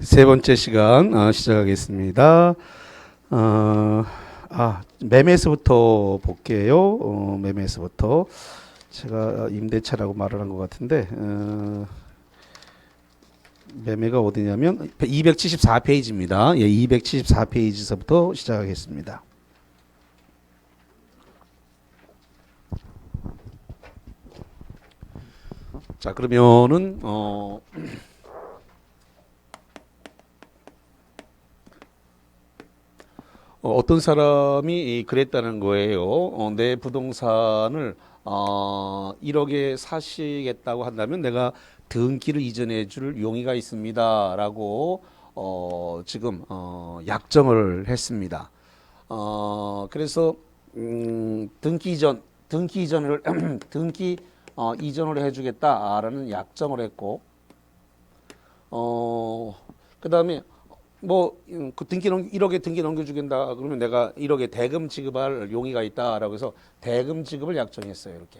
세 번째 시간 시작하겠습니다. 매매에서부터 볼게요. 매매에서부터 제가 임대차라고 말을 한 것 같은데 매매가 어디냐면 274페이지입니다. 예, 274페이지서부터 시작하겠습니다. 자, 그러면은 어떤 사람이 그랬다는 거예요. 내 부동산을 1억에 사시겠다고 한다면 내가 등기를 이전해 줄 용의가 있습니다라고 지금 약정을 했습니다. 그래서 등기 이전을 등기 이전을 해주겠다라는 약정을 했고, 그다음에 그 등기 1억에 등기 넘겨주겠다 그러면 내가 1억에 대금 지급할 용의가 있다라고 해서 대금 지급을 약정했어요. 이렇게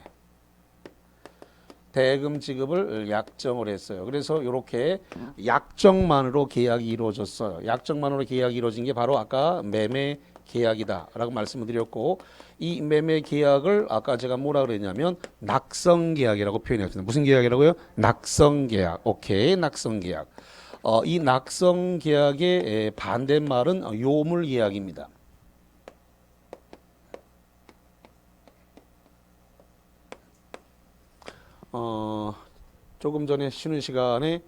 대금 지급을 약정을 했어요. 그래서 이렇게 약정만으로 계약이 이루어졌어요. 약정만으로 계약이 이루어진 게 바로 아까 매매 계약이다라고 말씀을 드렸고, 이 매매 계약을 아까 제가 뭐라 그랬냐면 낙성 계약이라고 표현했습니다. 무슨 계약이라고요? 낙성 계약. 오케이, 낙성 계약. 이 낙성 계약의 반대말은 요물 계약입니다. 조금 전에 쉬는 시간에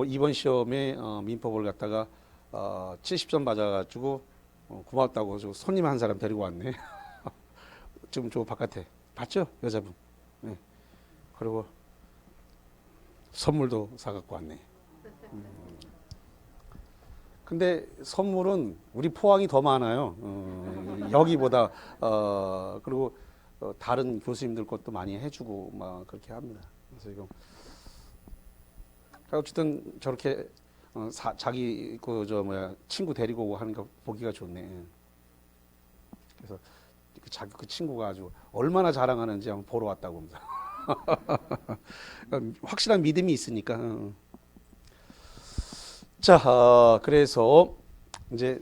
이번 시험에 민법을 갖다가 70점 맞아가지고 고맙다고 손님 한 사람 데리고 왔네. 지금 저 바깥에 봤죠? 여자분. 네. 그리고 선물도 사갖고 왔네. 근데 선물은 우리 포항이 더 많아요. 여기보다 그리고 다른 교수님들 것도 많이 해주고 막 그렇게 합니다. 그래서 이거 어쨌든 저렇게 자기 친구 데리고 오고 하는 거 보기가 좋네. 그래서 그 친구가 아주 얼마나 자랑하는지 한번 보러 왔다고 합니다. 확실한 믿음이 있으니까. 자, 그래서 이제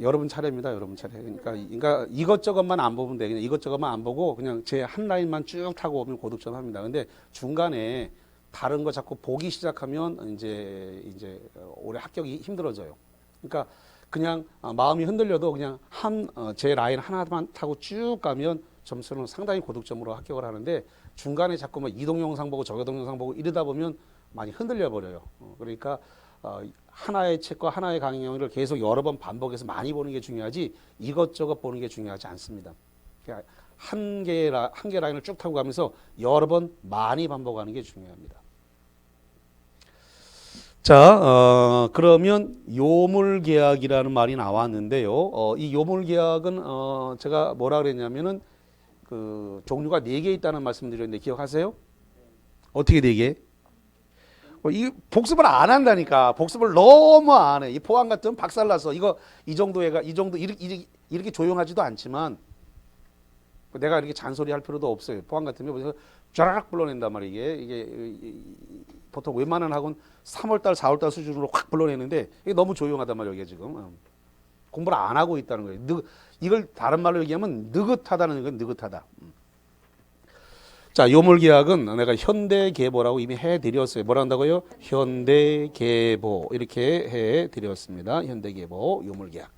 여러분 차례입니다. 여러분 차례. 그러니까 이것저것만 안 보면 돼. 그냥 이것저것만 안 보고 그냥 제 한 라인만 쭉 타고 오면 고득점 합니다. 근데 중간에 다른 거 자꾸 보기 시작하면 이제 올해 합격이 힘들어져요. 그러니까 그냥 마음이 흔들려도 그냥 제 라인 하나만 타고 쭉 가면 점수는 상당히 고득점으로 합격을 하는데, 중간에 자꾸 이동 영상 보고 저기 동영상 보고 이러다 보면 많이 흔들려 버려요. 그러니까 하나의 책과 하나의 강의를 계속 여러 번 반복해서 많이 보는 게 중요하지 이것저것 보는 게 중요하지 않습니다. 그러니까 한 개 라인을 쭉 타고 가면서 여러 번 많이 반복하는 게 중요합니다. 자, 그러면 요물계약이라는 말이 나왔는데요. 이 요물계약은 제가 뭐라 그랬냐면은 그 종류가 4개 있다는 말씀드렸는데 기억하세요? 어떻게 4개? 이 복습을 안 한다니까. 복습을 너무 안 해. 이 포항 같은 박살나서 이 정도 이렇게 조용하지도 않지만 내가 이렇게 잔소리 할 필요도 없어요. 포항 같으면 그래서 쫘라락 불러낸단 말이에요. 이게 보통 웬만한 학원 3월달, 4월달 수준으로 확 불러내는데 이게 너무 조용하단 말이에요. 이게 지금 공부를 안 하고 있다는 거예요. 이걸 다른 말로 얘기하면 느긋하다는 건 느긋하다. 자, 요물계약은 내가 현대계보라고 이미 해드렸어요. 뭐라 한다고요? 현대계보 이렇게 해드렸습니다. 현대계보 요물계약.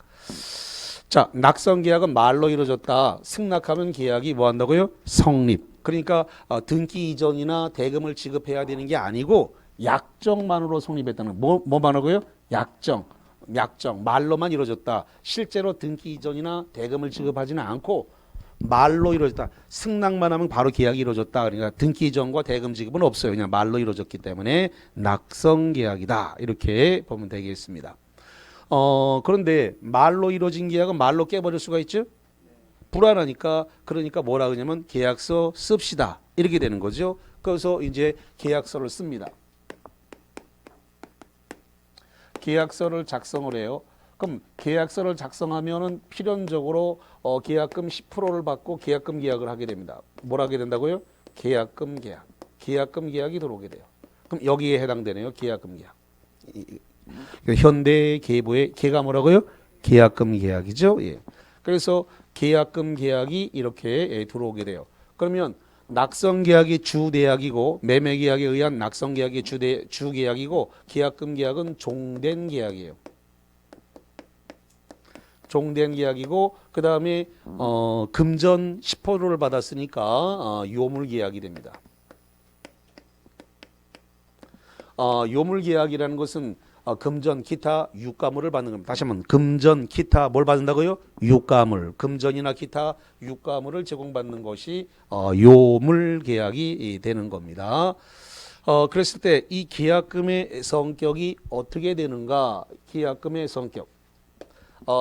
자, 낙성계약은 말로 이루어졌다. 승낙하면 계약이 뭐 한다고요? 성립. 그러니까 등기 이전이나 대금을 지급해야 되는 게 아니고 약정만으로 성립했다는 거. 뭐만 하고요? 약정. 말로만 이루어졌다. 실제로 등기 이전이나 대금을 지급하지는 않고 말로 이루어졌다. 승낙만 하면 바로 계약이 이루어졌다. 그러니까 등기 이전과 대금 지급은 없어요. 그냥 말로 이루어졌기 때문에 낙성계약이다. 이렇게 보면 되겠습니다. 그런데 말로 이루어진 계약은 말로 깨버릴 수가 있죠? 불안하니까. 그러니까 뭐라 그러냐면 계약서 씁시다. 이렇게 되는 거죠. 그래서 이제 계약서를 씁니다. 계약서를 작성을 해요. 그럼 계약서를 작성하면은 필연적으로 계약금 10%를 받고 계약금 계약을 하게 됩니다. 뭘 하게 된다고요? 계약금 계약. 계약금 계약이 들어오게 돼요. 그럼 여기에 해당되네요. 계약금 계약. 현대 계보의 계가 뭐라고요? 계약금 계약이죠. 예. 그래서 계약금 계약이 이렇게 들어오게 돼요. 그러면 낙성 계약이 주 계약이고 매매 계약에 의한 낙성 계약이 주 계약이고 계약금 계약은 종된 계약이에요. 종된 계약이고 그 다음에 금전 10%를 받았으니까 요물 계약이 됩니다. 요물 계약이라는 것은 금전 기타 유가물을 받는 겁니다. 다시 한번 금전 기타 뭘 받는다고요? 유가물. 금전이나 기타 유가물을 제공받는 것이 요물 계약이 되는 겁니다. 그랬을 때 이 계약금의 성격이 어떻게 되는가? 계약금의 성격.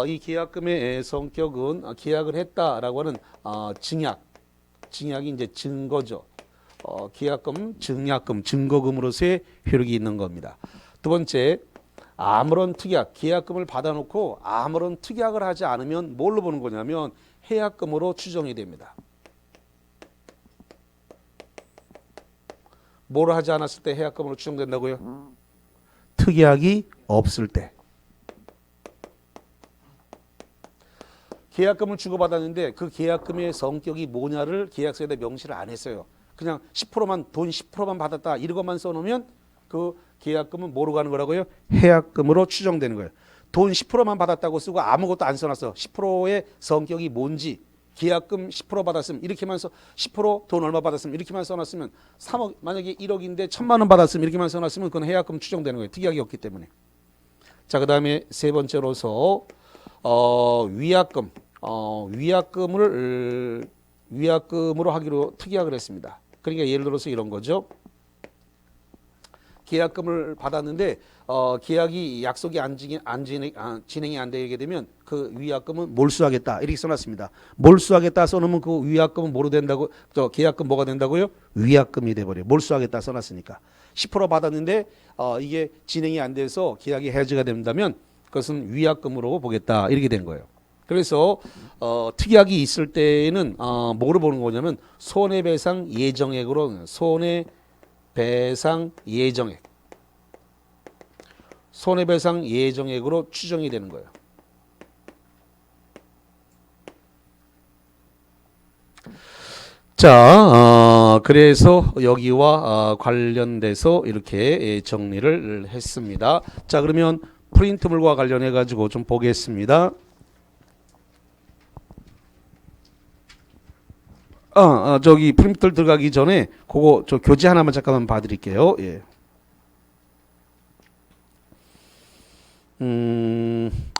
이 계약금의 성격은 계약을 했다라고 하는 증약이 이제 증거죠. 계약금, 증약금, 증거금으로서의 효력이 있는 겁니다. 두 번째, 아무런 특약, 계약금을 받아놓고 아무런 특약을 하지 않으면 뭘로 보는 거냐면 해약금으로 추정이 됩니다. 뭘 하지 않았을 때 해약금으로 추정된다고요? 특약이 없을 때. 계약금을 주고받았는데 그 계약금의 성격이 뭐냐를 계약서에다 명시를 안 했어요. 그냥 10%만 돈 10%만 받았다 이런 것만 써놓으면 그 계약금은 뭐로 가는 거라고요? 해약금으로 추정되는 거예요. 돈 10%만 받았다고 쓰고 아무것도 안 써놨어. 10%의 성격이 뭔지 계약금 10% 받았으면 이렇게만 써 10%돈 얼마 받았으면 이렇게만 써놨으면 3억 만약에 1억인데 1,000만 원 받았으면 이렇게만 써놨으면 그건 해약금 추정되는 거예요. 특약이 없기 때문에. 자, 그 다음에 세 번째로서 위약금. 위약금으로 하기로 특약을 했습니다. 그러니까 예를 들어서 이런 거죠. 계약금을 받았는데 계약이 약속이 진행이 안 되게 되면 그 위약금은 몰수하겠다 이렇게 써놨습니다. 몰수하겠다 써놓으면 그 위약금은 뭐로 된다고? 계약금 뭐가 된다고요? 위약금이 돼버려요. 몰수하겠다 써놨으니까 10% 받았는데 이게 진행이 안 돼서 계약이 해지가 된다면 그것은 위약금으로 보겠다 이렇게 된 거예요. 그래서 특약이 있을 때는 뭐로 보는 거냐면 손해배상 예정액으로 손해배상 예정액으로 추정이 되는 거예요. 자, 그래서 여기와 관련돼서 이렇게 정리를 했습니다. 자, 그러면 프린트물과 관련해 가지고 좀 보겠습니다. 저기 프린터 들어가기 전에 그거 저 교재 하나만 잠깐만 봐드릴게요. 예.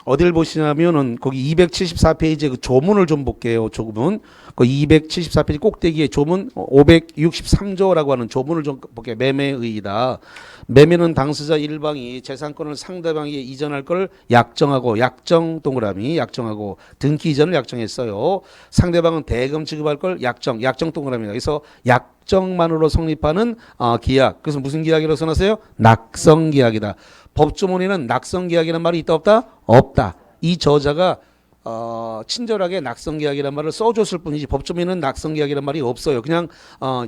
어딜 보시냐면은 거기 274페이지에 그 조문을 좀 볼게요. 조문. 그 274페이지 꼭대기에 조문 563조라고 하는 조문을 좀 볼게요. 매매의이다. 매매는 당사자 일방이 재산권을 상대방에게 이전할 걸 약정하고 약정 동그라미 약정하고 등기 이전을 약정했어요. 상대방은 대금 지급할 걸 약정 동그라미다. 그래서 약정만으로 성립하는 계약. 그래서 무슨 계약이라고 써놨어요? 낙성 계약이다. 법조문에는 낙성 계약이라는 말이 있다 없다? 없다. 이 저자가 친절하게 낙성 계약이라는 말을 써줬을 뿐이지 법조문에는 낙성 계약이라는 말이 없어요. 그냥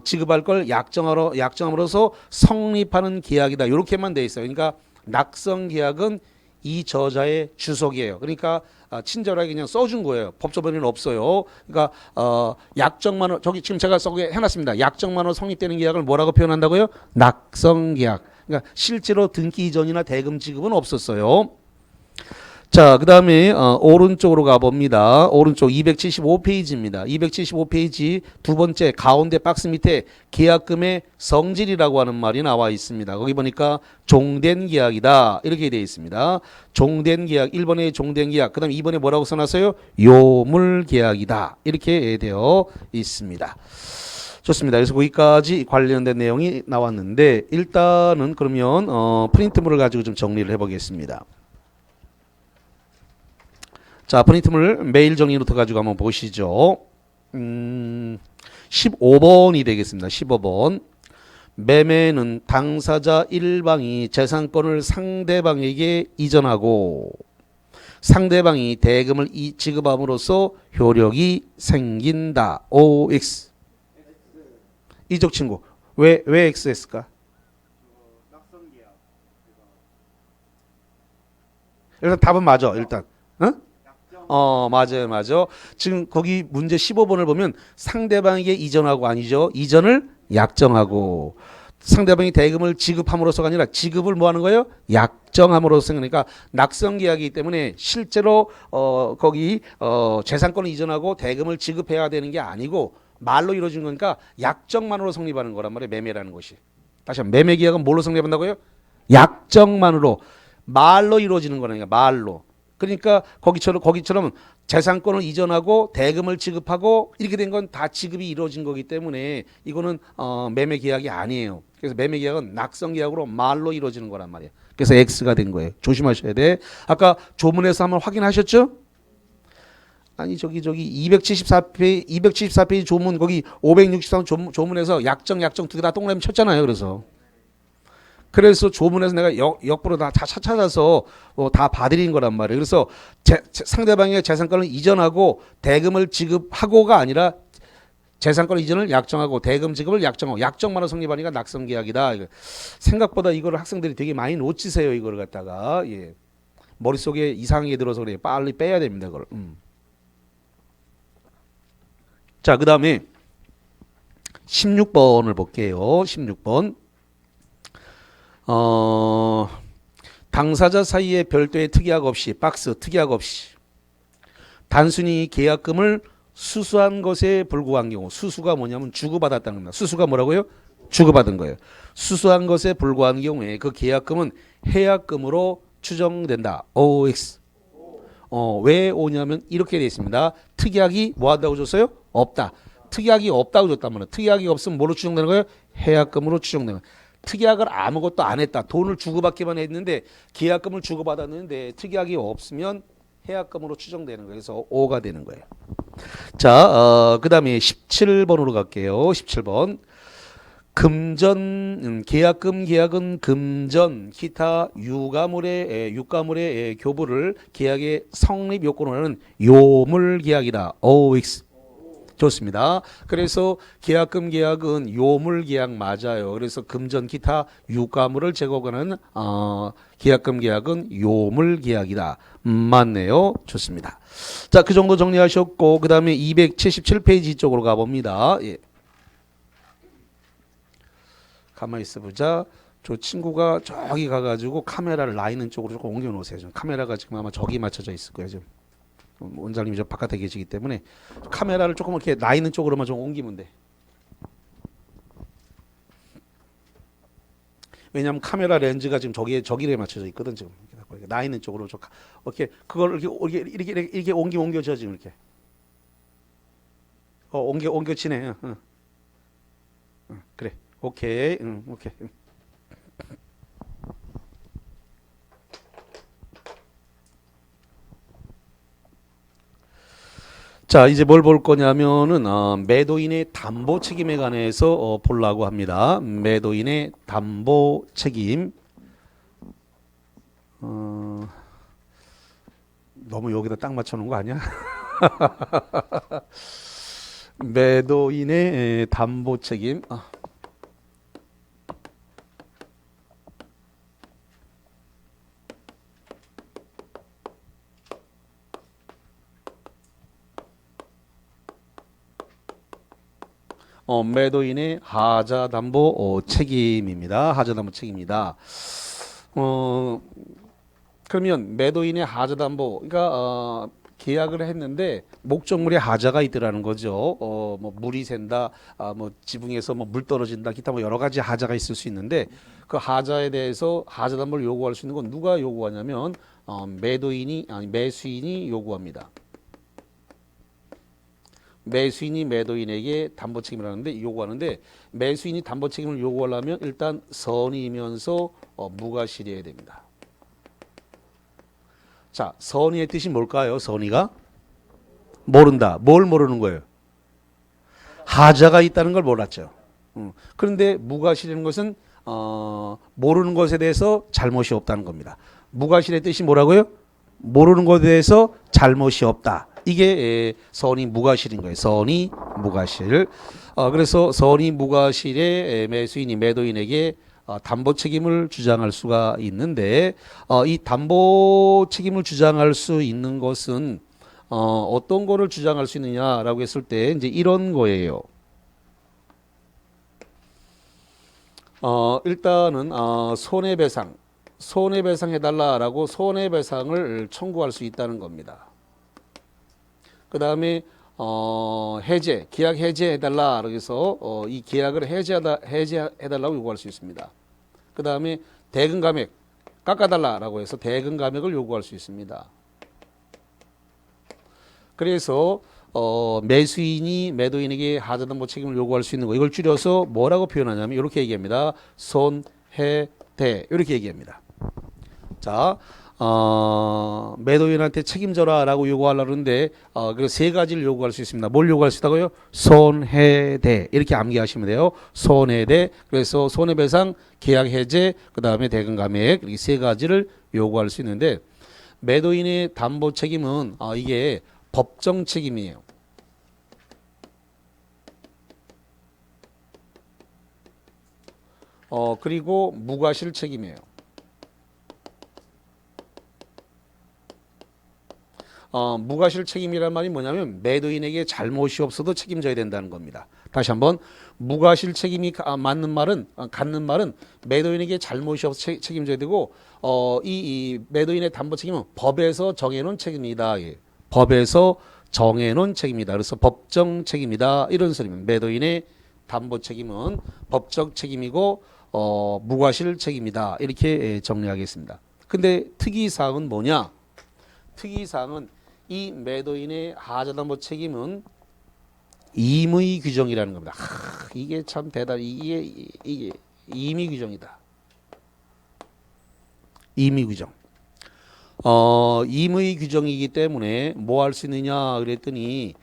지급할 걸 약정함으로써 성립하는 계약이다. 이렇게만 돼 있어요. 그러니까 낙성 계약은 이 저자의 주석이에요. 그러니까 친절하게 그냥 써준 거예요. 법조문에는 없어요. 그러니까 약정만으로 저기 지금 제가 써게 해놨습니다. 약정만으로 성립되는 계약을 뭐라고 표현한다고요? 낙성 계약. 그러니까 실제로 등기 이전이나 대금 지급은 없었어요. 자, 그 다음에 오른쪽으로 가봅니다. 오른쪽 275페이지입니다. 275페이지 두 번째 가운데 박스 밑에 계약금의 성질이라고 하는 말이 나와 있습니다. 거기 보니까 종된 계약이다 이렇게 되어 있습니다. 종된 계약 1번에 종된 계약 그 다음에 2번에 뭐라고 써놨어요? 요물 계약이다 이렇게 되어 있습니다. 좋습니다. 그래서 거기까지 관련된 내용이 나왔는데 일단은 그러면 프린트물을 가지고 좀 정리를 해보겠습니다. 자, 프린트물 메일 정리부터 가지고 한번 보시죠. 15번이 되겠습니다. 15번. 매매는 당사자 일방이 재산권을 상대방에게 이전하고 상대방이 대금을 지급함으로써 효력이 생긴다. OX. 이쪽 친구. 왜 X했을까? 일단 답은 맞아. 일단. 응? 맞아요, 맞아. 지금 거기 문제 15번을 보면 상대방에게 이전하고 아니죠. 이전을 약정하고 상대방이 대금을 지급함으로써가 아니라 지급을 뭐 하는 거예요? 약정함으로써. 그러니까 낙성 계약이기 때문에 실제로 거기 재산권을 이전하고 대금을 지급해야 되는 게 아니고 말로 이루어진 거니까 약정만으로 성립하는 거란 말이에요. 매매라는 것이. 다시 한번 매매 계약은 뭘로 성립한다고요? 약정만으로 말로 이루어지는 거니까 말로. 그러니까 거기처럼 재산권을 이전하고 대금을 지급하고 이렇게 된 건 다 지급이 이루어진 거기 때문에 이거는 매매 계약이 아니에요. 그래서 매매 계약은 낙성 계약으로 말로 이루어지는 거란 말이에요. 그래서 X가 된 거예요. 조심하셔야 돼. 아까 조문에서 한번 확인하셨죠? 아니 저기 274페이지 조문 거기 563 조문에서 약정 두 개 다 동그라미 쳤잖아요. 그래서 조문에서 내가 역부로 다 찾아서 다 봐드린 거란 말이에요. 그래서 상대방의 재산권을 이전하고 대금을 지급하고가 아니라 재산권 이전을 약정하고 대금 지급을 약정하고 약정만으로 성립하니까 낙성계약이다. 생각보다 이거를 학생들이 되게 많이 놓치세요. 이거를 갖다가 머릿속에 이상하게 들어서 그래. 빨리 빼야 됩니다. 그걸. 자, 그 다음에 16번을 볼게요. 16번. 당사자 사이에 별도의 특약 없이 특약 없이 단순히 계약금을 수수한 것에 불구한 경우 수수가 뭐냐면 주고받았다는 겁니다. 수수가 뭐라고요? 주고받은 거예요. 수수한 것에 불구한 경우에 그 계약금은 해약금으로 추정된다. OX. 왜 오냐면 이렇게 되어 있습니다. 특약이 뭐 한다고 줬어요? 없다. 특약이 없다고 줬단 말이에요. 특약이 없으면 뭐로 추정되는 거예요? 해약금으로 추정되는 거예요. 특약을 아무것도 안 했다. 돈을 주고받기만 했는데 계약금을 주고받았는데 특약이 없으면 해약금으로 추정되는 거예요. 그래서 5가 되는 거예요. 자, 그 다음에 17번으로 갈게요. 17번. 금전, 계약은 금전, 기타 유가물의 교부를 계약의 성립 요건으로 하는 요물계약이다. OX. 좋습니다. 그래서 계약은 요물계약 맞아요. 그래서 금전, 기타 유가물을 제공하는 계약은 요물계약이다. 맞네요. 좋습니다. 자, 그 정도 정리하셨고 그 다음에 277페이지 쪽으로 가봅니다. 가만히 있어보자. 저 친구가 저기 가가지고 카메라를 나 있는 쪽으로 조금 옮겨놓으세요. 좀 카메라가 지금 아마 저기 맞춰져 있을 거예요. 지금 원장님이 저 바깥에 계시기 때문에 카메라를 조금 이렇게 나 있는 쪽으로만 좀 옮기면 돼. 왜냐하면 카메라 렌즈가 지금 저기에 맞춰져 있거든. 지금 나 있는 쪽으로 이렇게 그걸 이렇게 옮겨져 지금 이렇게. 옮겨치네. 그래. 오케이. 오케이. 자, 이제 뭘 볼 거냐면은 매도인의 담보 책임에 관해서 보려고 합니다. 매도인의 담보 책임. 너무 여기다 딱 맞춰 놓은 거 아니야? 매도인의 담보 책임. 매도인의 하자담보 책임입니다. 하자담보 책임이다. 그러면 매도인의 하자담보, 그러니까 계약을 했는데 목적물에 하자가 있더라는 거죠. 뭐 물이 샌다, 뭐 지붕에서 뭐 물 떨어진다, 기타 뭐 여러 가지 하자가 있을 수 있는데 그 하자에 대해서 하자담보를 요구할 수 있는 건 누가 요구하냐면 매수인이 요구합니다. 매수인이 매도인에게 담보 책임을 하는데 요구하는데 매수인이 담보 책임을 요구하려면 일단 선의이면서 무과실이어야 됩니다. 자, 선의의 뜻이 뭘까요? 선의가 모른다. 뭘 모르는 거예요? 하자가 있다는 걸 몰랐죠. 그런데 무과실이라는 것은 모르는 것에 대해서 잘못이 없다는 겁니다. 무과실의 뜻이 뭐라고요? 모르는 것에 대해서 잘못이 없다. 이게 선의 무과실인 거예요. 선의 무과실. 그래서 선의 무과실의 매수인이 매도인에게 담보 책임을 주장할 수가 있는데 이 담보 책임을 주장할 수 있는 것은 어떤 거를 주장할 수 있느냐라고 했을 때 이제 이런 거예요. 일단은 손해배상 해달라라고 손해배상을 청구할 수 있다는 겁니다. 그 다음에 계약 해제해달라 그래서 이 계약을 해제해달라고 요구할 수 있습니다. 그 다음에 대금 감액 깎아달라라고 해서 대금 감액을 요구할 수 있습니다. 그래서 매수인이 매도인에게 하자담보 책임을 요구할 수 있는 거, 이걸 줄여서 뭐라고 표현하냐면 이렇게 얘기합니다. 손해대 이렇게 얘기합니다. 자, 매도인한테 책임져라라고 요구하려고 하는데 그래서 세 가지를 요구할 수 있습니다. 뭘 요구할 수 있다고요? 손해대 이렇게 암기하시면 돼요. 손해대. 그래서 손해배상, 계약해제, 그 다음에 대금 감액 이렇게 세 가지를 요구할 수 있는데 매도인의 담보 책임은 이게 법정 책임이에요. 그리고 무과실 책임이에요. 무과실 책임이란 말이 뭐냐면 매도인에게 잘못이 없어도 책임져야 된다는 겁니다. 다시 한번 무과실 책임이 갖는 말은 매도인에게 잘못이 없어 책임져야 되고 이 매도인의 담보 책임은 법에서 정해놓은 책임이다. 예. 법에서 정해놓은 책임이다. 그래서 법정 책임이다. 이런 소리입니다. 매도인의 담보 책임은 법적 책임이고 무과실 책임이다. 이렇게 정리하겠습니다. 근데 특이사항은 뭐냐? 특이사항은 이 매도인의 하자담보 책임은 임의 규정이라는 겁니다. 이게 참 이게 임의 규정이다. 임의 규정. 임의 규정이기 때문에 뭐 할 수 있느냐 그랬더니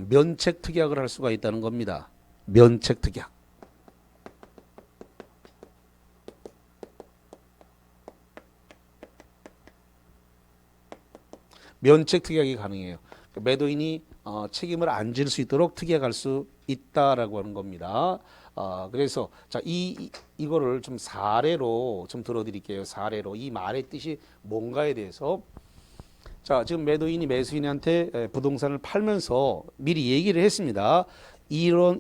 면책 특약을 할 수가 있다는 겁니다. 면책 특약. 면책 특약이 가능해요. 매도인이 책임을 안 질 수 있도록 특약할 수 있다라고 하는 겁니다. 그래서 자 이거를 좀 사례로 좀 들어드릴게요. 사례로 이 말의 뜻이 뭔가에 대해서. 자 지금 매도인이 매수인한테 부동산을 팔면서 미리 얘기를 했습니다. 이런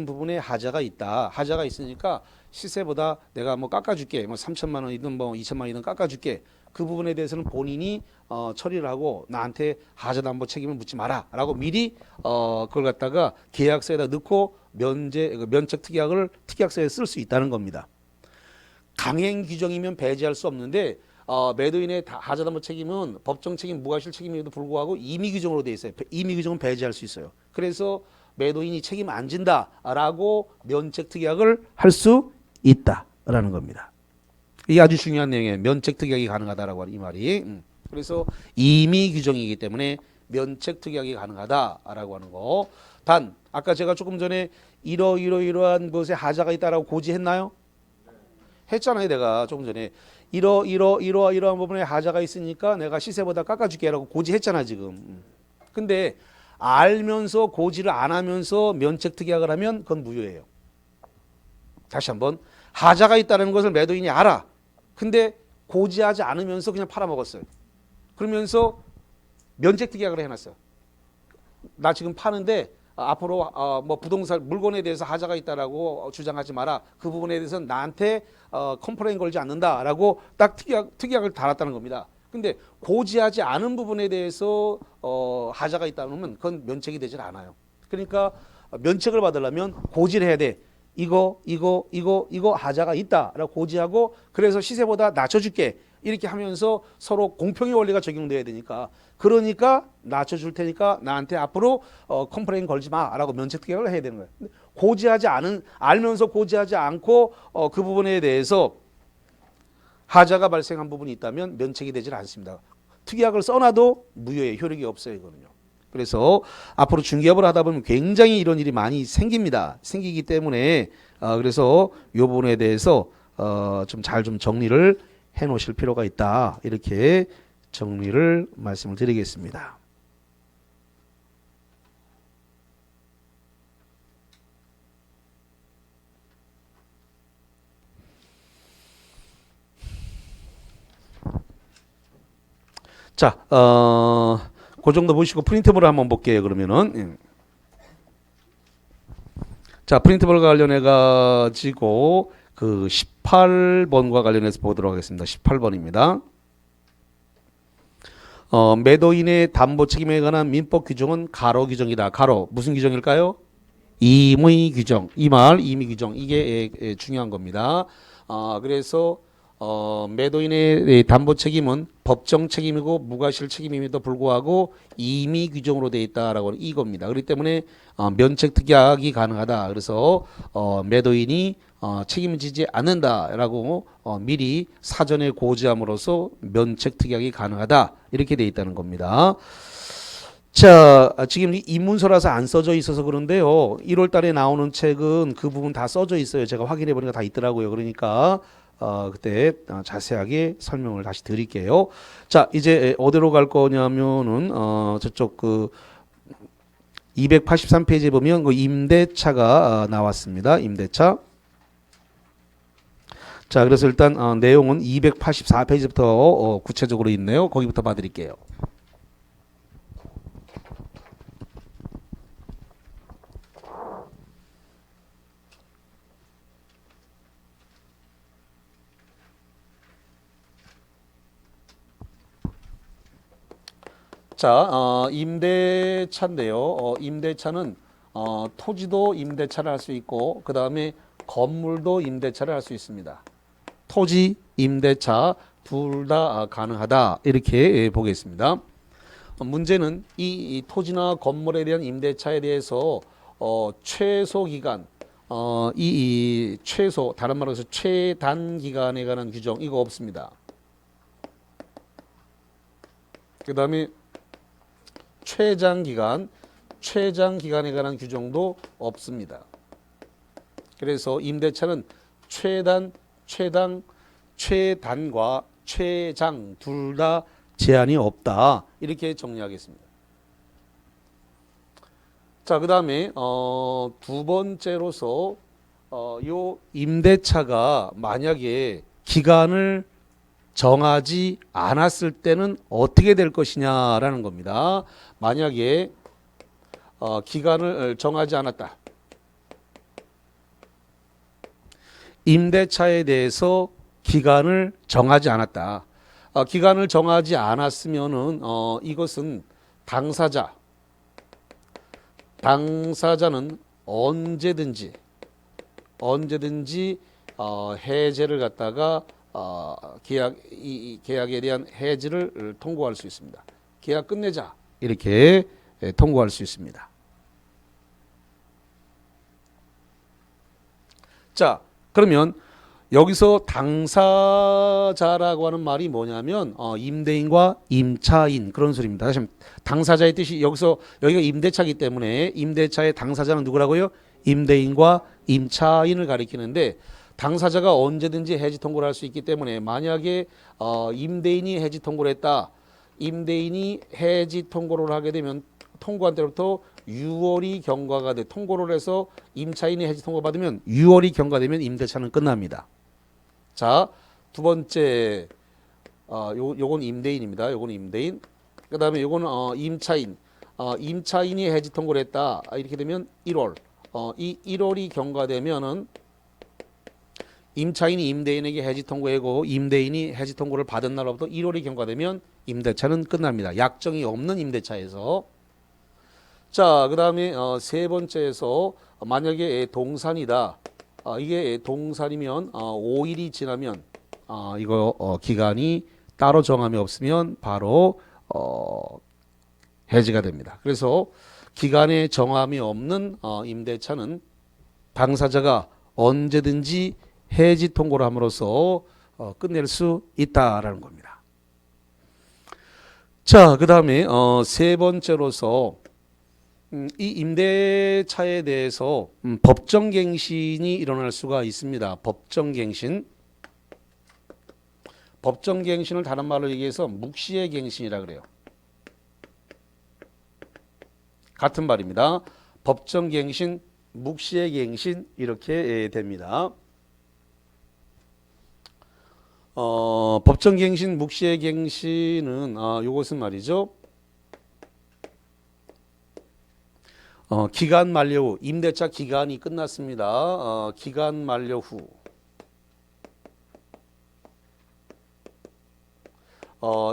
부분에 하자가 있다. 하자가 있으니까 시세보다 내가 뭐 깎아줄게. 뭐 3천만 원이든 뭐 2천만 원이든 깎아줄게. 그 부분에 대해서는 본인이 처리를 하고 나한테 하자담보 책임을 묻지 마라라고 미리 그걸 갖다가 계약서에다 넣고 면책 특약서에 쓸 수 있다는 겁니다. 강행 규정이면 배제할 수 없는데 매도인의 하자담보 책임은 법정 책임, 무과실 책임에도 불구하고 임의 규정으로 돼 있어요. 임의 규정은 배제할 수 있어요. 그래서 매도인이 책임 안 진다라고 면책 특약을 할 수 있다라는 겁니다. 이게 아주 중요한 내용이에요. 면책 특약이 가능하다라고 하는 이 말이. 그래서 임의 규정이기 때문에 면책 특약이 가능하다라고 하는 거. 단 아까 제가 조금 전에 이러한 것에 하자가 있다라고 고지했나요? 했잖아요. 내가 조금 전에 이러한 부분에 하자가 있으니까 내가 시세보다 깎아줄게라고 고지했잖아 지금. 근데 알면서 고지를 안 하면서 면책 특약을 하면 그건 무효예요. 다시 한번 하자가 있다는 것을 매도인이 알아. 근데 고지하지 않으면서 그냥 팔아먹었어요. 그러면서 면책 특약을 해놨어요. 나 지금 파는데 앞으로 뭐 부동산 물건에 대해서 하자가 있다라고 주장하지 마라. 그 부분에 대해서는 나한테 컴플레인 걸지 않는다라고 딱 특약을 달았다는 겁니다. 근데 고지하지 않은 부분에 대해서 하자가 있다면 그건 면책이 되질 않아요. 그러니까 면책을 받으려면 고지를 해야 돼. 이거 하자가 있다라고 고지하고 그래서 시세보다 낮춰줄게. 이렇게 하면서 서로 공평의 원리가 적용돼야 되니까 그러니까 낮춰줄 테니까 나한테 앞으로 컴플레인 걸지 마라고 면책 특약을 해야 되는 거예요. 알면서 고지하지 않고 그 부분에 대해서 하자가 발생한 부분이 있다면 면책이 되질 않습니다. 특약을 써놔도 무효의 효력이 없어요. 이거는요. 그래서 앞으로 중개업을 하다 보면 굉장히 이런 일이 많이 생깁니다. 생기기 때문에 그래서 이 부분에 대해서 좀 잘 정리를 해 놓으실 필요가 있다. 이렇게 정리를 말씀을 드리겠습니다. 자, 그 정도 보시고 프린터블을 한번 볼게요. 그러면은 자, 프린터블 관련해 가지고 그 18번과 관련해서 보도록 하겠습니다. 18번입니다. 매도인의 담보 책임에 관한 민법 규정은 가로 규정이다. 가로 무슨 규정일까요? 임의 규정. 이 말 임의 규정 이게 중요한 겁니다. 그래서 매도인의 담보 책임은 법정 책임이고 무과실 책임임에도 불구하고 임의 규정으로 되어 있다라고 하는 이겁니다. 그렇기 때문에 면책 특약이 가능하다. 그래서 매도인이 책임을 지지 않는다라고 미리 사전에 고지함으로써 면책 특약이 가능하다. 이렇게 되어 있다는 겁니다. 자, 지금 이 입문서라서 안 써져 있어서 그런데요. 1월 달에 나오는 책은 그 부분 다 써져 있어요. 제가 확인해 보니까 다 있더라고요. 그러니까 그때 자세하게 설명을 다시 드릴게요. 자, 이제 어디로 갈 거냐면은 저쪽 그 283페이지에 보면 그 임대차가 나왔습니다. 임대차. 자, 그래서 일단 내용은 284페이지부터 구체적으로 있네요. 거기부터 봐드릴게요. 자, 임대차인데요. 임대차는 토지도 임대차를 할 수 있고 그 다음에 건물도 임대차를 할 수 있습니다. 토지, 임대차 둘 다 가능하다 이렇게 보겠습니다. 문제는 이 토지나 건물에 대한 임대차에 대해서 최소 기간, 이 최소 다른 말로 해서 최단 기간에 관한 규정 이거 없습니다. 그 다음에 최장 기간에 관한 규정도 없습니다. 그래서 임대차는 최단과 최장 둘 다 제한이 없다. 이렇게 정리하겠습니다. 자, 그 다음에 두 번째로서 요 임대차가 만약에 기간을 정하지 않았을 때는 어떻게 될 것이냐라는 겁니다. 만약에 기간을 정하지 않았다. 임대차에 대해서 기간을 정하지 않았다. 기간을 정하지 않았으면은 이것은 당사자는 언제든지 해제를 갖다가 계약에 대한 해지를 통고할 수 있습니다. 계약 끝내자 이렇게 통고할 수 있습니다. 자, 그러면 여기서 당사자라고 하는 말이 뭐냐면 임대인과 임차인 그런 소리입니다. 다시 한번 당사자의 뜻이 여기가 임대차이기 때문에 임대차의 당사자는 누구라고요? 임대인과 임차인을 가리키는데 당사자가 언제든지 해지 통고를 할 수 있기 때문에 만약에 임대인이 해지 통고를 했다. 임대인이 해지 통고를 하게 되면 통고한 때부터 6월이 경과가 돼 통고를 해서 임차인이 해지 통고 받으면 6월이 경과되면 임대차는 끝납니다. 자, 두 번째 요건 임대인입니다. 요건 임대인. 그다음에 요거는 임차인. 임차인이 해지 통고를 했다. 이렇게 되면 1월. 이 1월이 경과되면은 임차인이 임대인에게 해지 통고하고 임대인이 해지 통고를 받은 날로부터 1월이 경과되면 임대차는 끝납니다. 약정이 없는 임대차에서. 자, 그 다음에 세 번째에서 만약에 동산이다. 이게 동산이면 5일이 지나면 이거 기간이 따로 정함이 없으면 바로 해지가 됩니다. 그래서 기간에 정함이 없는 임대차는 당사자가 언제든지 해지 통고를 함으로써 끝낼 수 있다라는 겁니다. 자, 그 다음에 세 번째로서 이 임대차에 대해서 법정갱신이 일어날 수가 있습니다. 법정갱신을 다른 말로 얘기해서 묵시의 갱신이라 그래요. 같은 말입니다. 법정갱신, 묵시의 갱신 이렇게 됩니다. 법정갱신, 묵시의갱신은 요것은 말이죠. 기간 만료 후, 임대차 기간이 끝났습니다. 기간 만료 후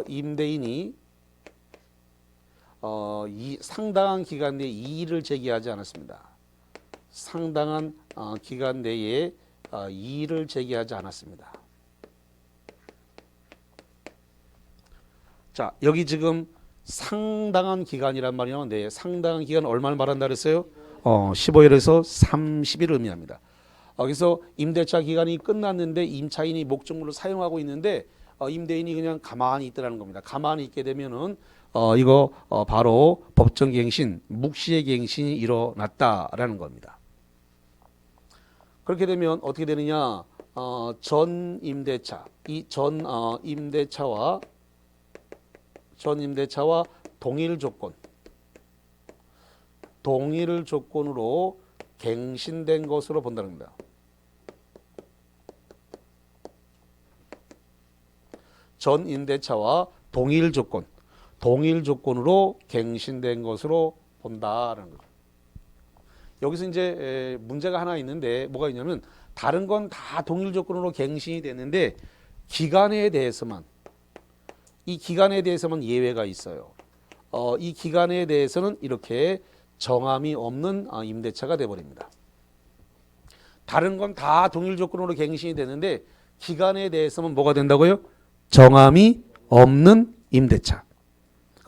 임대인이 이 상당한 기간 내에 이의를 제기하지 않았습니다. 상당한 기간 내에 이의를 제기하지 않았습니다. 자, 여기 지금 상당한 기간이란 말이 나오는데 상당한 기간 얼마를 말한다 그랬어요? 15일에서 30일 의미합니다. 그래서 임대차 기간이 끝났는데 임차인이 목적물을 사용하고 있는데 임대인이 그냥 가만히 있더라는 겁니다. 가만히 있게 되면은 이거 바로 법정갱신, 묵시의 갱신이 일어났다라는 겁니다. 그렇게 되면 어떻게 되느냐? 전 임대차, 이 전 임대차와 동일 조건으로 갱신된 것으로 본다는 겁니다. 전 임대차와 동일 조건으로 갱신된 것으로 본다라는 거죠. 여기서 이제 문제가 하나 있는데 뭐가 있냐면 다른 건 다 동일 조건으로 갱신이 됐는데 이 기간에 대해서만 예외가 있어요. 이 기간에 대해서는 이렇게 정함이 없는 임대차가 돼버립니다. 다른 건 다 동일 조건으로 갱신이 되는데 기간에 대해서는 뭐가 된다고요? 정함이 없는 임대차.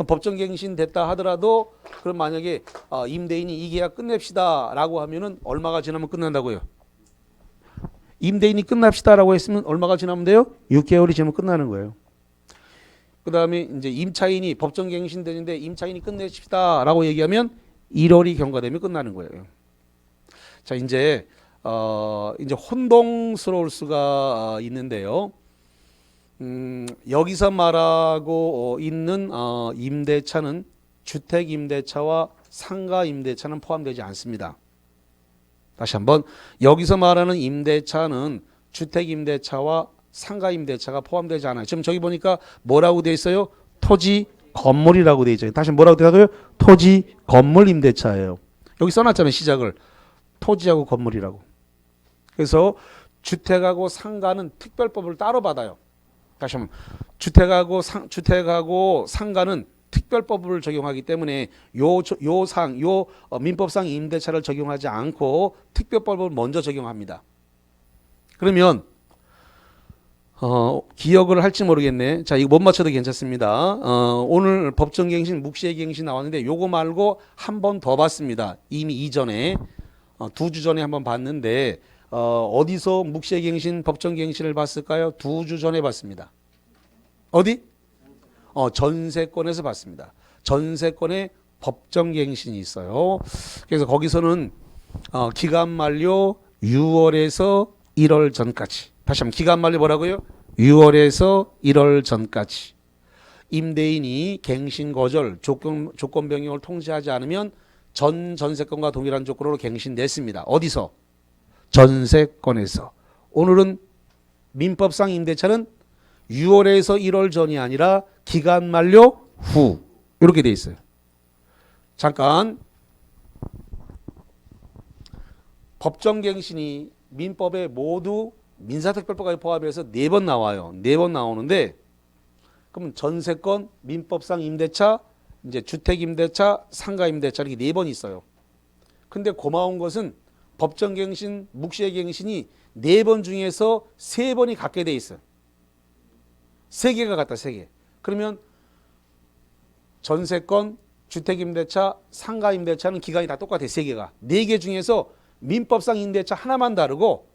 법정갱신 됐다 하더라도 그럼 만약에 임대인이 이 계약 끝냅시다라고 하면은 얼마가 지나면 끝난다고요? 임대인이 끝납시다라고 했으면 얼마가 지나면 돼요? 6개월이 지나면 끝나는 거예요. 그 다음에 이제 임차인이 법정갱신 되는데 임차인이 끝내십시다라고 얘기하면 1월이 경과되면 끝나는 거예요. 자, 이제 혼동스러울 수가 있는데요. 여기서 말하고 있는 임대차는 주택 임대차와 상가 임대차는 포함되지 않습니다. 다시 한번 여기서 말하는 임대차는 주택 임대차와 상가 임대차가 포함되지 않아요. 지금 저기 보니까 뭐라고 돼 있어요? 토지 건물이라고 돼 있죠. 다시 뭐라고 돼 있어요? 토지 건물 임대차예요. 여기 써놨잖아요. 시작을 토지하고 건물이라고. 그래서 주택하고 상가는 특별법을 따로 받아요. 다시 한번 주택하고 상가는 특별법을 적용하기 때문에 민법상 임대차를 적용하지 않고 특별법을 먼저 적용합니다. 그러면 기억을 할지 모르겠네. 자, 이거 못 맞춰도 괜찮습니다. 오늘 법정갱신, 묵시의갱신 나왔는데 요거 말고 한 번 더 봤습니다. 이미 이전에 2주 전에 한번 봤는데 어디서 묵시의갱신, 법정갱신을 봤을까요? 2주 전에 봤습니다. 어디? 전세권에서 봤습니다. 전세권에 법정갱신이 있어요. 그래서 거기서는 기간 만료 6월에서 1월 전까지. 다시 한번 기간 만료 뭐라고요? 6월에서 1월 전까지. 임대인이 갱신 거절, 조건 변경을 통지하지 않으면 전세권과 동일한 조건으로 갱신됐습니다. 어디서? 전세권에서. 오늘은 민법상 임대차는 6월에서 1월 전이 아니라 기간 만료 후 이렇게 돼 있어요. 잠깐 법정갱신이 민법에 모두 민사특별법까지 포함해서 4번 나와요. 4번 나오는데 그럼 전세권, 민법상 임대차, 이제 주택임대차, 상가임대차 이렇게 4번 있어요. 근데 고마운 것은 법정갱신, 묵시의갱신이 4번 중에서 3번이 같게 돼 있어요. 3개가 같다, 3개. 그러면 전세권, 주택임대차, 상가임대차는 기간이 다 똑같아요. 3개가. 4개 중에서 민법상 임대차 하나만 다르고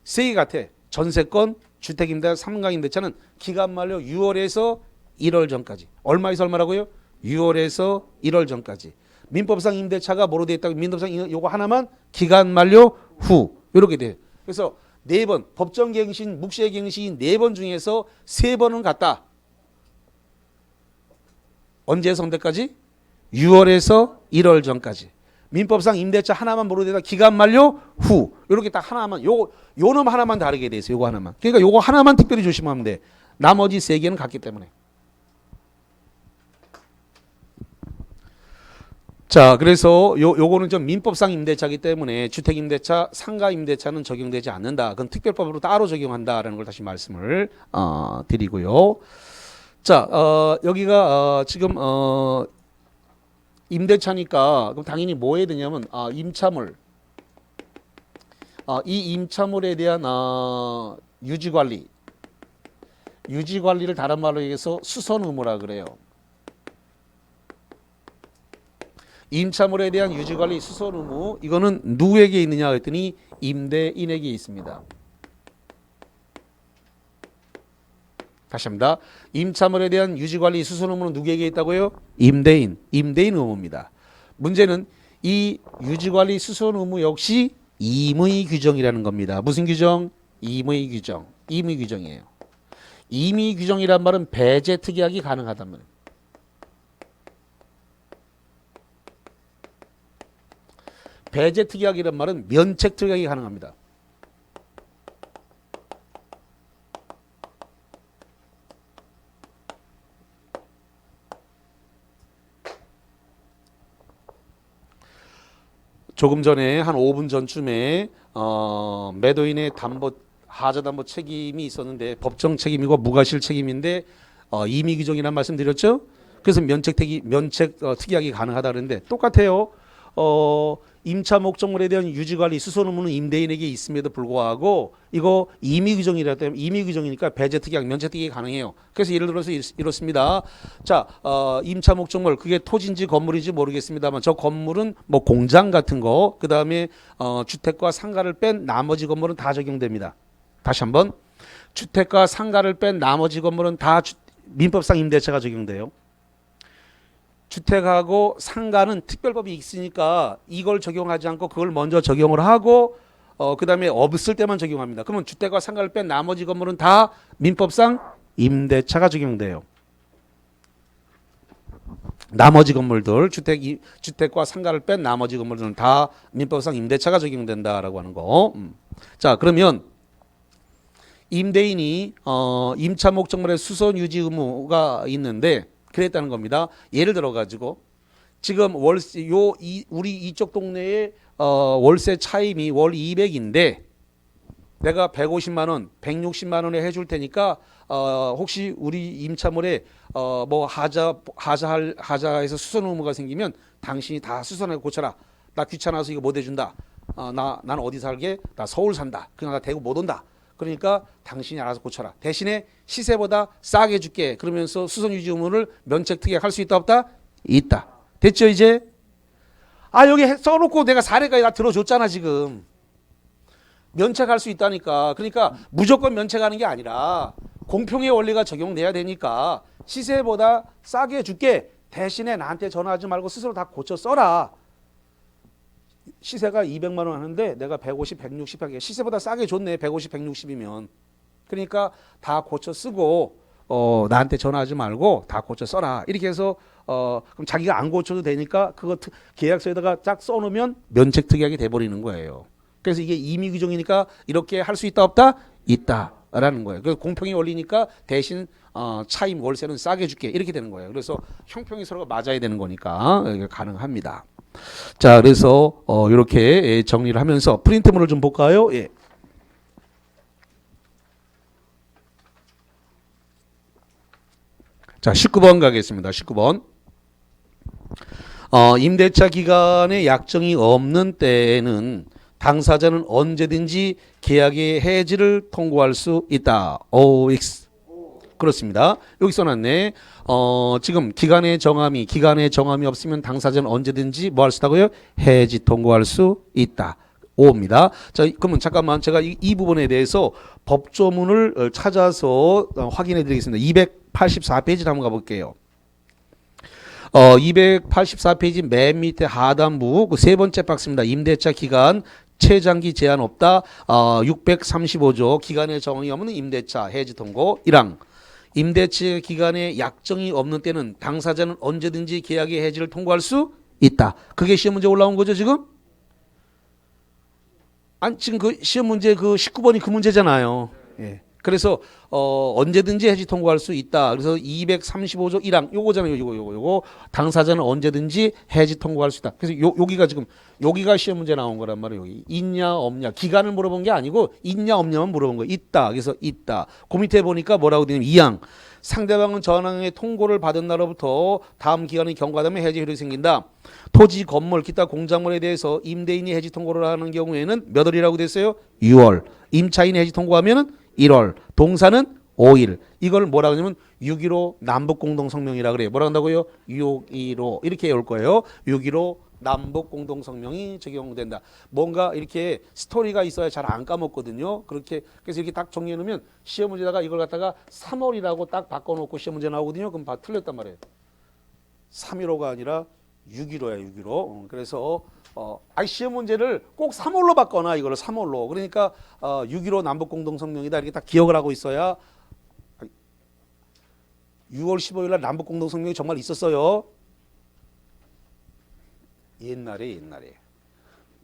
3개 같아. 전세권, 주택임대차, 상가임대차는 기간 만료 6월에서 1월 전까지. 얼마에서 얼마라고요? 6월에서 1월 전까지. 민법상 임대차가 뭐로 돼 있다고? 민법상 요거 하나만 기간 만료 후 이렇게 돼요. 그래서 4번 법정갱신, 묵시의갱신이 4번 중에서 3번은 같다. 언제에서 언제까지? 6월에서 1월 전까지. 민법상 임대차 하나만 모르되다 기간 만료 후 이렇게 딱 하나만 요 놈 하나만 다르게 돼 있어요. 요거 하나만. 그러니까 요거 하나만 특별히 조심하면 돼. 나머지 세 개는 같기 때문에. 자, 그래서 요거는 좀 민법상 임대차이기 때문에 주택 임대차, 상가 임대차는 적용되지 않는다. 그건 특별법으로 따로 적용한다라는 걸 다시 말씀을 드리고요. 자, 여기가 지금 임대차니까 그럼 당연히 뭐 해야 되냐면 임차물. 이 임차물에 대한 유지 관리를 다른 말로 얘기해서 수선 의무라 그래요. 임차물에 대한 유지관리 수선 의무 이거는 누구에게 있느냐 했더니 임대인에게 있습니다. 다시 합니다. 임차물에 대한 유지관리 수선 의무는 누구에게 있다고요? 임대인 의무입니다. 문제는 이 유지관리 수선 의무 역시 임의 규정이라는 겁니다. 무슨 규정? 임의 규정이에요. 임의 규정이란 말은 배제 특약이 가능하다면 배제 특약이란 말은 면책 특약이 가능합니다. 조금 전에 한 5분 전쯤에 매도인의 하자 담보 책임이 있었는데 법정 책임이고 무과실 책임인데 임의 규정이란 말씀 드렸죠. 그래서 면책 특약이 가능하다 그랬는데 똑같아요. 임차 목적물에 대한 유지관리 수선 의무는 임대인에게 있음에도 불구하고 이거 임의 규정이라 때문에 임의 규정이니까 배제 특약, 면책 특약이 가능해요. 그래서 예를 들어서 이렇습니다. 자, 임차 목적물 그게 토지인지 건물인지 모르겠습니다만 저 건물은 뭐 공장 같은 거, 그 다음에 주택과 상가를 뺀 나머지 건물은 다 적용됩니다. 다시 한번 주택과 상가를 뺀 나머지 건물은 다 민법상 임대차가 적용돼요. 주택하고 상가는 특별법이 있으니까 이걸 적용하지 않고 그걸 먼저 적용을 하고 그 다음에 없을 때만 적용합니다. 그러면 주택과 상가를 뺀 나머지 건물은 다 민법상 임대차가 적용돼요. 나머지 건물들 주택과 상가를 뺀 나머지 건물들은 다 민법상 임대차가 적용된다라고 하는 거. 자, 그러면 임대인이 임차 목적물의 수선 유지 의무가 있는데 그랬다는 겁니다. 예를 들어 가지고 지금 월세 우리 이쪽 동네에 월세 차임이 월 200인데 내가 150만 원, 160만 원에 해줄 테니까 혹시 우리 임차물에 뭐 하자에서 수선 의무가 생기면 당신이 다 수선하고 고쳐라. 나 귀찮아서 이거 못 해준다. 난 어디 살게? 나 서울 산다. 그냥 나 대구 못 온다. 그러니까 당신이 알아서 고쳐라. 대신에 시세보다 싸게 줄게. 그러면서 수선 유지 의무를 면책 특약할 수 있다 없다? 있다. 됐죠 이제? 여기 써놓고 내가 사례까지 다 들어줬잖아 지금. 면책할 수 있다니까. 그러니까 무조건 면책하는 게 아니라 공평의 원리가 적용돼야 되니까 시세보다 싸게 줄게. 대신에 나한테 전화하지 말고 스스로 다 고쳐 써라. 시세가 200만 원 하는데 내가 150, 160 하게 시세보다 싸게 줬네. 150, 160이면. 그러니까 다 고쳐 쓰고 나한테 전화하지 말고 다 고쳐 써라. 이렇게 해서 그럼 자기가 안 고쳐도 되니까 그거 계약서에다가 쫙 써놓으면 면책 특약이 돼버리는 거예요. 그래서 이게 임의 규정이니까 이렇게 할 수 있다 없다? 있다라는 거예요. 그래서 공평이 원리니까 대신 차임 월세는 싸게 줄게 이렇게 되는 거예요. 그래서 형평이 서로가 맞아야 되는 거니까 가능합니다. 자, 그래서 이렇게 정리를 하면서 프린트물을 좀 볼까요? 예. 자, 19번 가겠습니다. 19번. 임대차 기간에 약정이 없는 때에는 당사자는 언제든지 계약의 해지를 통고할 수 있다. OX. 그렇습니다. 여기 써놨네. 지금 기간의 정함이 없으면 당사자는 언제든지 뭐 할 수 있다고요? 해지 통고할 수 있다. 5입니다. 자, 그러면 잠깐만 제가 이 부분에 대해서 법조문을 찾아서 확인해 드리겠습니다. 284페이지를 한번 가볼게요. 284페이지 맨 밑에 하단부 그 세 번째 박스입니다. 임대차 기간 최장기 제한 없다. 635조 기간의 정황이 없는 임대차 해지 통고 1항 임대차 기간에 약정이 없는 때는 당사자는 언제든지 계약의 해지를 통고할 수 있다. 그게 시험 문제 올라온 거죠, 지금? 아니, 지금 그 시험 문제 그 19번이 그 문제잖아요. 예. 그래서 언제든지 해지 통고할 수 있다. 그래서 235조 1항 요거잖아요. 요거 당사자는 언제든지 해지 통고할 수 있다. 그래서 여기가 지금 여기가 시험 문제 나온 거란 말이에요. 여기 있냐 없냐 기간을 물어본 게 아니고 있냐 없냐만 물어본 거예요. 있다. 그래서 있다. 그 밑에 보니까 뭐라고 되냐면 2항 상대방은 전항의 통고를 받은 날로부터 다음 기간이 경과되면 해지 효력이 생긴다. 토지, 건물, 기타 공작물에 대해서 임대인이 해지 통고를 하는 경우에는 몇 월이라고 됐어요? 6월. 임차인이 해지 통고하면은 1월. 동사는 5일. 이걸 뭐라 그러냐면 6.15 남북공동성명이라 그래요. 뭐라 한다고요? 6.15 이렇게 올 거예요. 6.15 남북공동성명이 적용된다. 뭔가 이렇게 스토리가 있어야 잘 안 까먹거든요. 그렇게 그래서 이렇게 딱 정리해 놓으면 시험 문제다가 이걸 갖다가 3월이라고 딱 바꿔놓고 시험 문제 나오거든요. 그럼 틀렸단 말이에요. 3.15가 아니라 6.15야 6.15. 그래서 시험 문제를 꼭 3월로 바꿔놔 이거를 3월로. 그러니까 6.15 남북공동성명이다 이렇게 딱 기억을 하고 있어야 6월 15일 날 남북공동성명이 정말 있었어요. 옛날에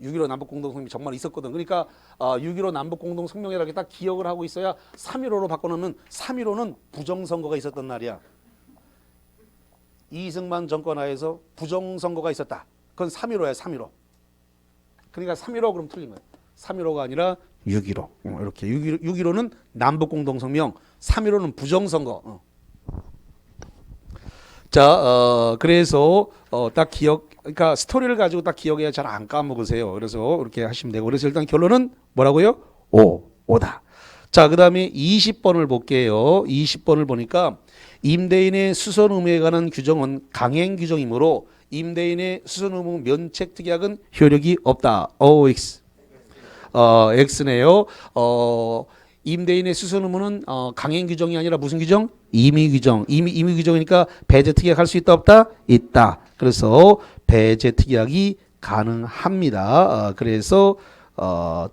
6.15 남북공동성명이 정말 있었거든. 그러니까 6.15 남북공동성명이라고 딱 기억을 하고 있어야 3.15로 바꿔놓으면 3.15는 부정선거가 있었던 날이야. 이승만 정권 하에서 부정선거가 있었다. 그건 3.15야 3.15. 그러니까 3.15 그럼 틀린 거야. 3.15가 아니라 6.15. 이렇게 6.15는 남북공동성명, 3.15는 부정선거. 자, 그래서 딱 그러니까 스토리를 가지고 딱 기억해야 잘 안 까먹으세요. 그래서 이렇게 하시면 되고. 그래서 일단 결론은 뭐라고요? 5다. 자, 그 다음에 20번을 볼게요. 20번을 보니까 임대인의 수선 의무에 관한 규정은 강행 규정이므로 임대인의 수선 의무 면책 특약은 효력이 없다. OX. X네요. 임대인의 수선 의무는 강행 규정이 아니라 무슨 규정? 임의 규정. 임의 규정이니까 배제 특약할 수 있다 없다? 있다. 그래서 배제 특약이 가능합니다. 그래서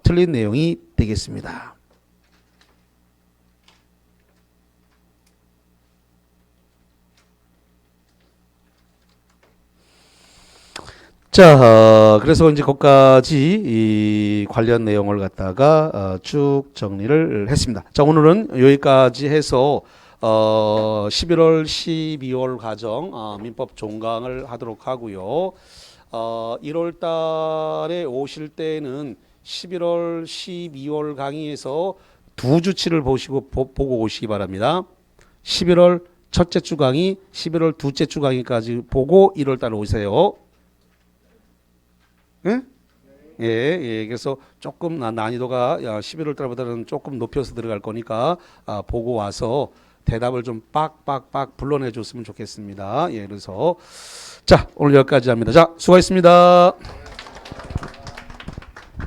틀린 내용이 되겠습니다. 자, 그래서 이제 거기까지 이 관련 내용을 갖다가 쭉 정리를 했습니다. 자, 오늘은 여기까지 해서 11월, 12월 과정 민법 종강을 하도록 하고요. 1월 달에 오실 때는 11월, 12월 강의에서 두 주치를 보고 오시기 바랍니다. 11월 첫째 주 강의, 11월 둘째 주 강의까지 보고 1월 달에 오세요. 예? 예. 그래서 조금 난이도가 11월 달보다는 조금 높여서 들어갈 거니까 보고 와서 대답을 좀 빡빡빡 불러내 줬으면 좋겠습니다. 예, 그래서 자, 오늘 여기까지 합니다. 자, 수고하셨습니다.